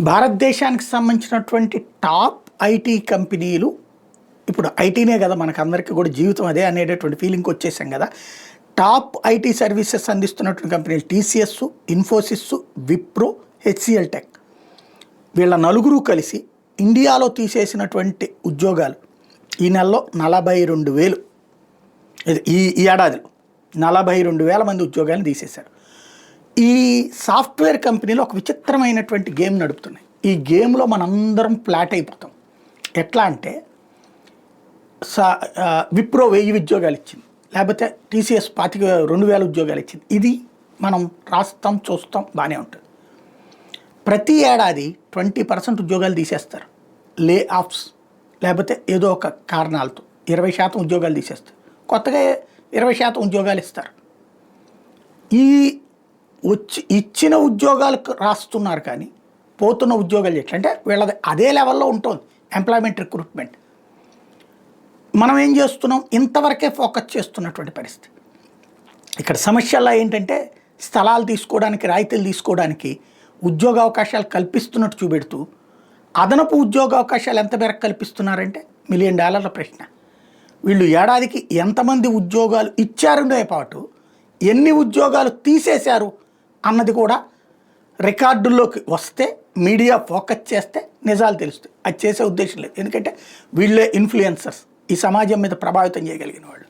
భారతదేశానికి సంబంధించినటువంటి top IT కంపెనీలు ఇప్పుడు ఐటీనే కదా మనకు అందరికీ కూడా జీవితం అదే అనేటటువంటి ఫీలింగ్కి వచ్చేసాం కదా. టాప్ ఐటీ సర్వీసెస్ అందిస్తున్నటువంటి కంపెనీలు TCS, Infosys, Wipro, HCl tech. వీళ్ళ నలుగురు కలిసి ఇండియాలో తీసేసినటువంటి ఉద్యోగాలు ఈ నెలలో 42,000, ఈ ఏడాదిలో 42,000 మంది ఉద్యోగాలను తీసేశారు. ఈ సాఫ్ట్వేర్ కంపెనీలో ఒక విచిత్రమైనటువంటి గేమ్ నడుపుతున్నాయి. ఈ గేమ్లో మనందరం ఫ్లాట్ అయిపోతాం. ఎట్లా అంటే విప్రో 1000 ఉద్యోగాలు ఇచ్చింది, లేకపోతే టీసీఎస్ 2,000 ఉద్యోగాలు ఇచ్చింది. ఇది మనం రాస్తాం చూస్తాం బాగానే ఉంటుంది. ప్రతి ఏడాది 20% ఉద్యోగాలు తీసేస్తారు, లే ఆఫ్స్ లేకపోతే ఏదో ఒక కారణాలతో 20% ఉద్యోగాలు తీసేస్తారు, కొత్తగా 20% ఉద్యోగాలు ఇస్తారు. ఈ ఇచ్చిన ఉద్యోగాలకు రాస్తున్నారు కానీ పోతున్న ఉద్యోగాలు ఎట్లంటే వీళ్ళది అదే లెవెల్లో ఉంటుంది ఎంప్లాయ్మెంట్ రిక్రూట్మెంట్. మనం ఏం చేస్తున్నాం, ఇంతవరకే ఫోకస్ చేస్తున్నటువంటి పరిస్థితి. ఇక్కడ సమస్యల్లో ఏంటంటే స్థలాలు తీసుకోవడానికి, రాయితీలు తీసుకోవడానికి ఉద్యోగ అవకాశాలు కల్పిస్తున్నట్టు చూపెడుతూ అదనపు ఉద్యోగ అవకాశాలు ఎంత మేరకు కల్పిస్తున్నారంటే $1 మిలియన్ ప్రశ్న. వీళ్ళు ఏడాదికి ఎంతమంది ఉద్యోగాలు ఇచ్చారనే పాటు ఎన్ని ఉద్యోగాలు తీసేశారు అన్నది కూడా రికార్డుల్లోకి వస్తే, మీడియా ఫోకస్ చేస్తే నిజాలు తెలుస్తాయి. అది చేసే ఉద్దేశం లేదు, ఎందుకంటే వీళ్ళే ఇన్ఫ్లుయెన్సర్స్, ఈ సమాజం మీద ప్రభావితం చేయగలిగిన వాళ్ళు.